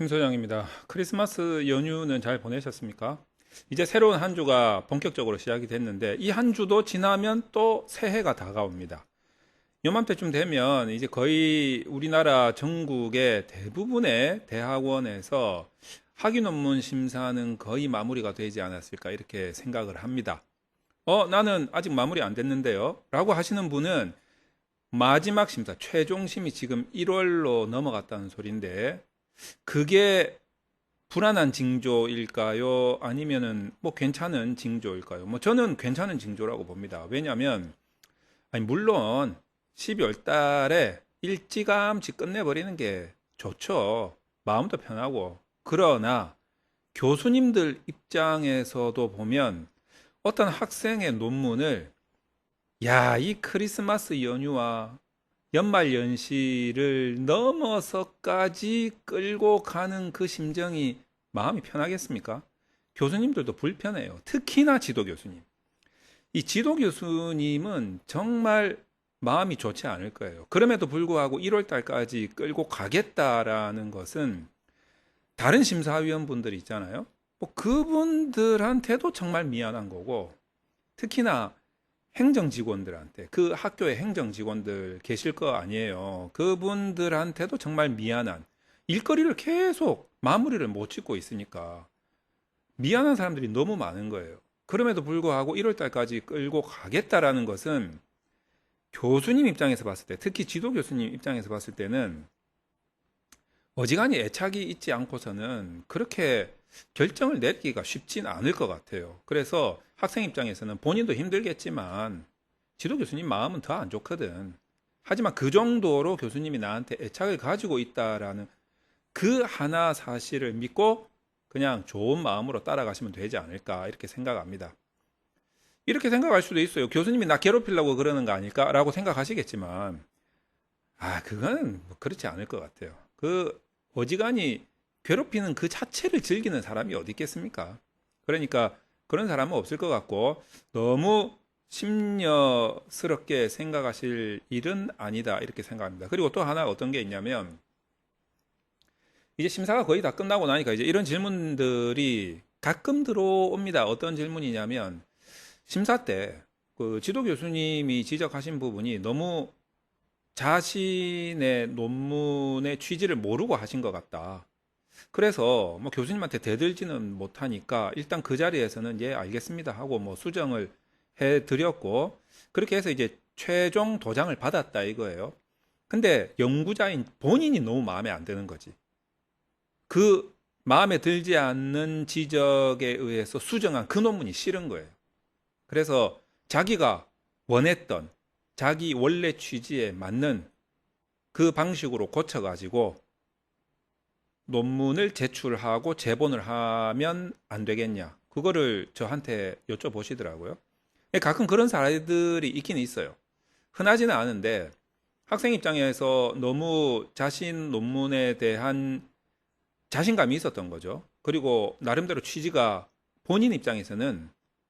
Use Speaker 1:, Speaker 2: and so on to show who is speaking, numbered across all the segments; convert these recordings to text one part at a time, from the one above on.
Speaker 1: 김 소장입니다. 크리스마스 연휴는 잘 보내셨습니까? 이제 새로운 한 주가 본격적으로 시작이 됐는데 이 한 주도 지나면 또 새해가 다가옵니다. 요맘때쯤 되면 이제 거의 우리나라 전국의 대부분의 대학원에서 학위 논문 심사는 거의 마무리가 되지 않았을까 이렇게 생각을 합니다. 나는 아직 마무리 안 됐는데요. 라고 하시는 분은 마지막 심사, 최종심이 지금 1월로 넘어갔다는 소리인데 그게 불안한 징조일까요? 아니면은 뭐 괜찮은 징조일까요? 뭐 저는 괜찮은 징조라고 봅니다. 왜냐하면 아니 물론 12월 달에 일찌감치 끝내버리는 게 좋죠. 마음도 편하고. 그러나 교수님들 입장에서도 보면 어떤 학생의 논문을 야, 이 크리스마스 연휴와 연말 연시를 넘어서까지 끌고 가는 그 심정이 마음이 편하겠습니까? 교수님들도 불편해요. 특히나 지도 교수님. 이 지도 교수님은 정말 마음이 좋지 않을 거예요. 그럼에도 불구하고 1월 달까지 끌고 가겠다라는 것은 다른 심사위원분들 있잖아요. 뭐 그분들한테도 정말 미안한 거고, 특히나 행정직원들한테, 그 학교의 행정직원들 계실 거 아니에요. 그분들한테도 정말 미안한, 일거리를 계속 마무리를 못 짓고 있으니까 미안한 사람들이 너무 많은 거예요. 그럼에도 불구하고 1월 달까지 끌고 가겠다라는 것은 교수님 입장에서 봤을 때, 특히 지도 교수님 입장에서 봤을 때는 어지간히 애착이 있지 않고서는 그렇게 결정을 내리기가 쉽진 않을 것 같아요. 그래서 학생 입장에서는 본인도 힘들겠지만 지도 교수님 마음은 더 안 좋거든. 하지만 그 정도로 교수님이 나한테 애착을 가지고 있다라는 그 하나 사실을 믿고 그냥 좋은 마음으로 따라가시면 되지 않을까 이렇게 생각합니다. 이렇게 생각할 수도 있어요. 교수님이 나 괴롭히려고 그러는 거 아닐까라고 생각하시겠지만 그거는 뭐 그렇지 않을 것 같아요. 그 어지간히 괴롭히는 그 자체를 즐기는 사람이 어디 있겠습니까? 그러니까 그런 사람은 없을 것 같고 너무 심려스럽게 생각하실 일은 아니다 이렇게 생각합니다. 그리고 또 하나 어떤 게 있냐면 이제 심사가 거의 다 끝나고 나니까 이제 이런 질문들이 가끔 들어옵니다. 어떤 질문이냐면 심사 때 그 지도 교수님이 지적하신 부분이 너무 자신의 논문의 취지를 모르고 하신 것 같다. 그래서 뭐 교수님한테 대들지는 못하니까 일단 그 자리에서는 예, 알겠습니다 하고 뭐 수정을 해 드렸고 그렇게 해서 이제 최종 도장을 받았다 이거예요. 근데 연구자인 본인이 너무 마음에 안 드는 거지. 그 마음에 들지 않는 지적에 의해서 수정한 그 논문이 싫은 거예요. 그래서 자기가 원했던 자기 원래 취지에 맞는 그 방식으로 고쳐가지고 논문을 제출하고 제본을 하면 안 되겠냐. 그거를 저한테 여쭤보시더라고요. 가끔 그런 사례들이 있긴 있어요. 흔하지는 않은데 학생 입장에서 너무 자신 논문에 대한 자신감이 있었던 거죠. 그리고 나름대로 취지가 본인 입장에서는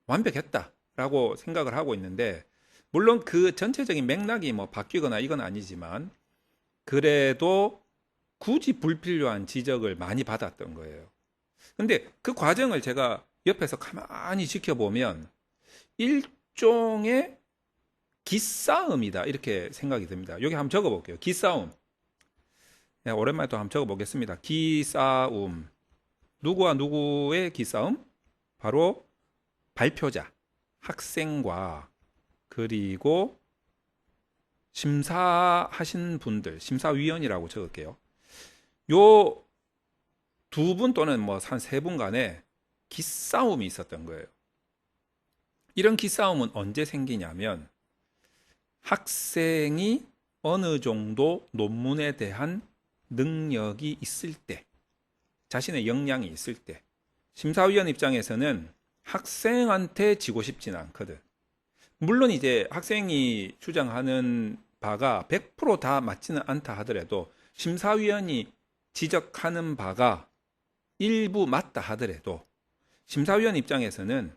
Speaker 1: 완벽했다라고 생각을 하고 있는데 물론 그 전체적인 맥락이 뭐 바뀌거나 이건 아니지만 그래도 굳이 불필요한 지적을 많이 받았던 거예요. 근데 그 과정을 제가 옆에서 가만히 지켜보면 일종의 기싸움이다 이렇게 생각이 듭니다. 여기 한번 적어볼게요. 기싸움. 네, 오랜만에 또 한번 적어보겠습니다. 기싸움. 누구와 누구의 기싸움? 바로 발표자, 학생과 그리고 심사하신 분들, 심사위원이라고 적을게요. 요 두 분 또는 뭐 한 세 분 간에 기싸움이 있었던 거예요. 이런 기싸움은 언제 생기냐면 학생이 어느 정도 논문에 대한 능력이 있을 때, 자신의 역량이 있을 때, 심사위원 입장에서는 학생한테 지고 싶지는 않거든. 물론 이제 학생이 주장하는 바가 100%다 맞지는 않다 하더라도 심사위원이 지적하는 바가 일부 맞다 하더라도 심사위원 입장에서는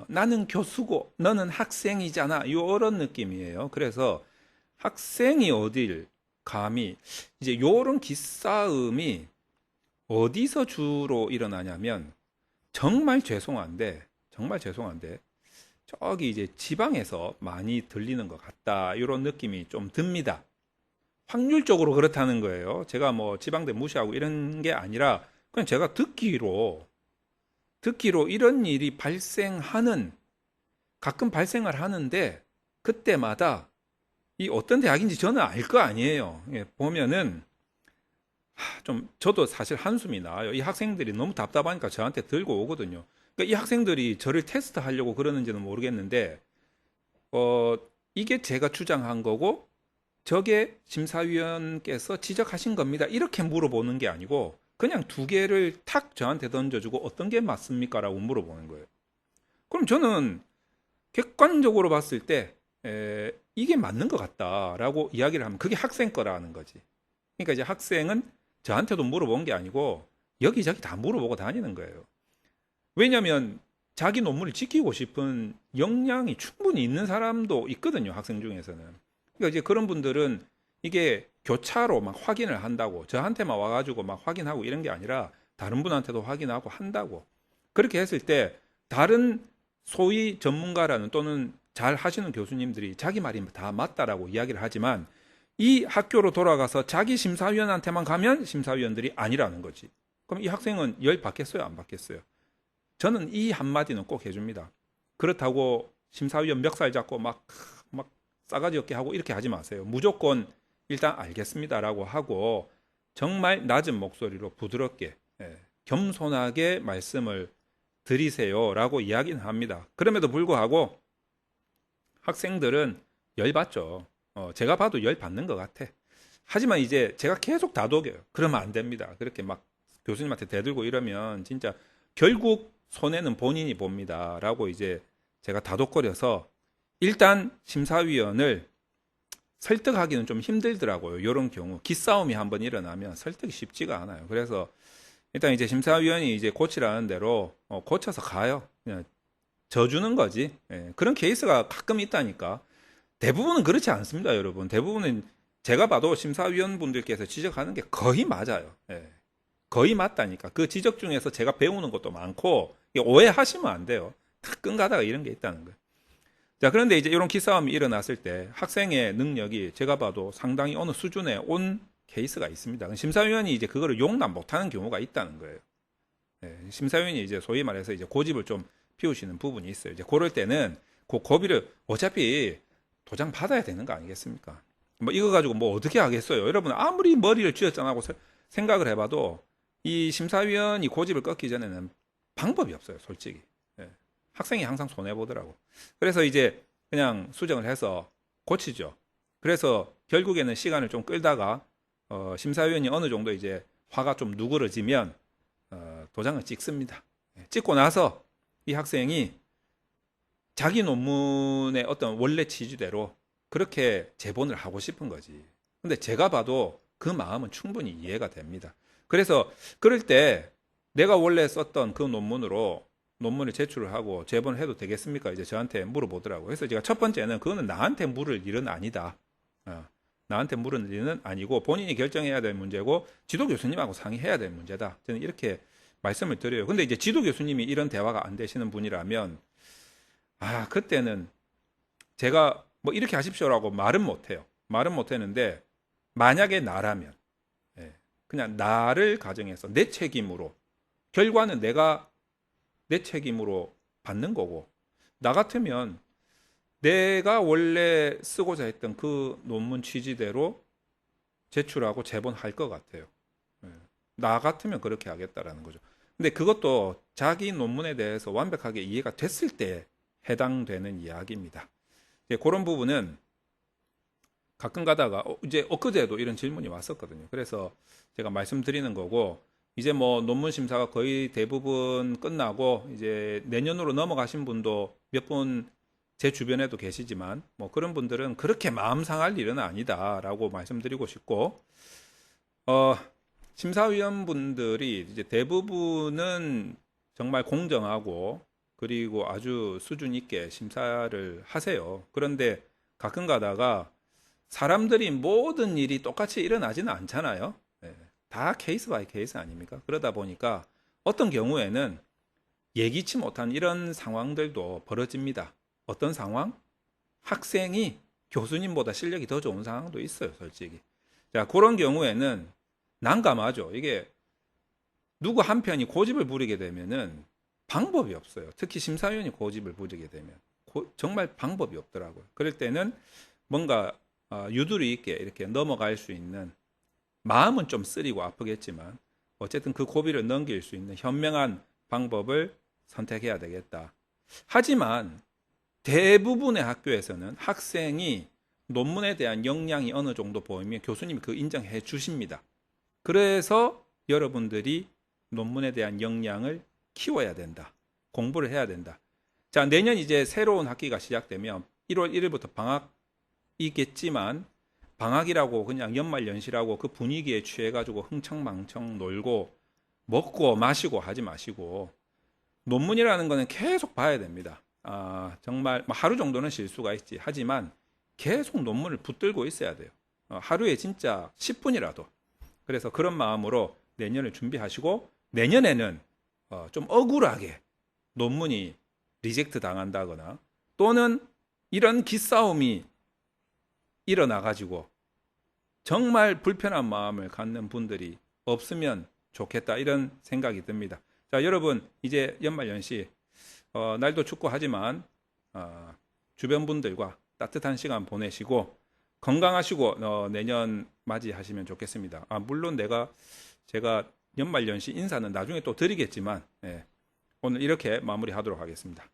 Speaker 1: 나는 교수고 너는 학생이잖아 이런 느낌이에요. 그래서 학생이 어딜 감히 이제 요런 기싸움이 어디서 주로 일어나냐면 정말 죄송한데 저기 이제 지방에서 많이 들리는 것 같다 이런 느낌이 좀 듭니다. 확률적으로 그렇다는 거예요. 제가 뭐 지방대 무시하고 이런 게 아니라 그냥 제가 듣기로 이런 일이 가끔 발생을 하는데 그때마다 이 어떤 대학인지 저는 알 거 아니에요. 예, 보면은 저도 사실 한숨이 나와요. 이 학생들이 너무 답답하니까 저한테 들고 오거든요. 그러니까 이 학생들이 저를 테스트하려고 그러는지는 모르겠는데 이게 제가 주장한 거고 저게 심사위원께서 지적하신 겁니다. 이렇게 물어보는 게 아니고 그냥 두 개를 탁 저한테 던져주고 어떤 게 맞습니까? 라고 물어보는 거예요. 그럼 저는 객관적으로 봤을 때 이게 맞는 것 같다라고 이야기를 하면 그게 학생 거라는 거지. 그러니까 이제 학생은 저한테도 물어본 게 아니고 여기저기 다 물어보고 다니는 거예요. 왜냐하면 자기 논문을 지키고 싶은 역량이 충분히 있는 사람도 있거든요. 학생 중에서는. 그러니까 이제 그런 분들은 이게 교차로 막 확인을 한다고 저한테만 와가지고 막 확인하고 이런 게 아니라 다른 분한테도 확인하고 한다고. 그렇게 했을 때 다른 소위 전문가라는 또는 잘 하시는 교수님들이 자기 말이 다 맞다라고 이야기를 하지만 이 학교로 돌아가서 자기 심사위원한테만 가면 심사위원들이 아니라는 거지. 그럼 이 학생은 열 받겠어요? 안 받겠어요? 저는 이 한마디는 꼭 해줍니다. 그렇다고 심사위원 멱살 잡고 막 싸가지 없게 하고 이렇게 하지 마세요. 무조건 일단 알겠습니다라고 하고 정말 낮은 목소리로 부드럽게 겸손하게 말씀을 드리세요라고 이야기는 합니다. 그럼에도 불구하고 학생들은 열 받죠. 제가 봐도 열 받는 것 같아. 하지만 이제 제가 계속 다독여요. 그러면 안 됩니다. 그렇게 막 교수님한테 대들고 이러면 진짜 결국 손해는 본인이 봅니다. 라고 이제 제가 다독거려서 일단 심사위원을 설득하기는 좀 힘들더라고요. 이런 경우 기싸움이 한번 일어나면 설득이 쉽지가 않아요. 그래서 일단 이제 심사위원이 이제 고치라는 대로 고쳐서 가요. 그냥 져주는 거지. 그런 케이스가 가끔 있다니까. 대부분은 그렇지 않습니다, 여러분. 대부분은 제가 봐도 심사위원분들께서 지적하는 게 거의 맞아요. 거의 맞다니까. 그 지적 중에서 제가 배우는 것도 많고 오해하시면 안 돼요. 다 끈가다가 이런 게 있다는 거예요. 자, 그런데 이제 이런 기싸움이 일어났을 때 학생의 능력이 제가 봐도 상당히 어느 수준에 온 케이스가 있습니다. 심사위원이 이제 그거를 용납 못하는 경우가 있다는 거예요. 심사위원이 이제 소위 말해서 이제 고집을 좀 피우시는 부분이 있어요. 이제 그럴 때는 그 고비를 어차피 도장 받아야 되는 거 아니겠습니까? 뭐 이거 가지고 뭐 어떻게 하겠어요? 여러분 아무리 머리를 쥐어짜고 생각을 해봐도 이 심사위원이 고집을 꺾기 전에는 방법이 없어요, 솔직히. 학생이 항상 손해 보더라고. 그래서 이제 그냥 수정을 해서 고치죠. 그래서 결국에는 시간을 좀 끌다가 심사위원이 어느 정도 이제 화가 좀 누그러지면 도장을 찍습니다. 찍고 나서 이 학생이 자기 논문의 어떤 원래 취지대로 그렇게 제본을 하고 싶은 거지. 근데 제가 봐도 그 마음은 충분히 이해가 됩니다. 그래서 그럴 때 내가 원래 썼던 그 논문으로 논문을 제출을 하고 제본을 해도 되겠습니까? 이제 저한테 물어보더라고요. 그래서 제가 첫 번째는 그거는 나한테 물을 일은 아니다. 나한테 물을 일은 아니고 본인이 결정해야 될 문제고 지도 교수님하고 상의해야 될 문제다. 저는 이렇게 말씀을 드려요. 근데 이제 지도 교수님이 이런 대화가 안 되시는 분이라면 그때는 제가 뭐 이렇게 하십시오라고 말은 못해요. 말은 못했는데 만약에 나라면 그냥 나를 가정해서 내 책임으로 결과는 내가 내 책임으로 받는 거고 나 같으면 내가 원래 쓰고자 했던 그 논문 취지대로 제출하고 제본할 것 같아요. 나 같으면 그렇게 하겠다라는 거죠. 근데 그것도 자기 논문에 대해서 완벽하게 이해가 됐을 때 해당되는 이야기입니다. 그런 부분은 가끔 가다가 이제 엊그제도 이런 질문이 왔었거든요. 그래서 제가 말씀드리는 거고 이제 뭐 논문 심사가 거의 대부분 끝나고 이제 내년으로 넘어가신 분도 몇 분 제 주변에도 계시지만 뭐 그런 분들은 그렇게 마음 상할 일은 아니다라고 말씀드리고 싶고 심사위원분들이 이제 대부분은 정말 공정하고 그리고 아주 수준 있게 심사를 하세요. 그런데 가끔 가다가 사람들이 모든 일이 똑같이 일어나지는 않잖아요. 다 케이스 바이 케이스 아닙니까? 그러다 보니까 어떤 경우에는 예기치 못한 이런 상황들도 벌어집니다. 어떤 상황? 학생이 교수님보다 실력이 더 좋은 상황도 있어요, 솔직히. 자, 그런 경우에는 난감하죠. 이게 누구 한 편이 고집을 부리게 되면은 방법이 없어요. 특히 심사위원이 고집을 부리게 되면 정말 방법이 없더라고요. 그럴 때는 뭔가 유두리 있게 이렇게 넘어갈 수 있는, 마음은 좀 쓰리고 아프겠지만 어쨌든 그 고비를 넘길 수 있는 현명한 방법을 선택해야 되겠다. 하지만 대부분의 학교에서는 학생이 논문에 대한 역량이 어느 정도 보이면 교수님이 그 인정해 주십니다. 그래서 여러분들이 논문에 대한 역량을 키워야 된다. 공부를 해야 된다. 자, 내년 이제 새로운 학기가 시작되면 1월 1일부터 방학이겠지만 방학이라고 그냥 연말연시라고 그 분위기에 취해가지고 흥청망청 놀고 먹고 마시고 하지 마시고 논문이라는 거는 계속 봐야 됩니다. 정말 하루 정도는 쉴 수가 있지. 하지만 계속 논문을 붙들고 있어야 돼요. 하루에 진짜 10분이라도. 그래서 그런 마음으로 내년을 준비하시고 내년에는 좀 억울하게 논문이 리젝트 당한다거나 또는 이런 기싸움이 일어나가지고 정말 불편한 마음을 갖는 분들이 없으면 좋겠다, 이런 생각이 듭니다. 자, 여러분 이제 연말연시 날도 춥고 하지만 주변 분들과 따뜻한 시간 보내시고 건강하시고 내년 맞이하시면 좋겠습니다. 물론 제가 연말연시 인사는 나중에 또 드리겠지만 오늘 이렇게 마무리하도록 하겠습니다.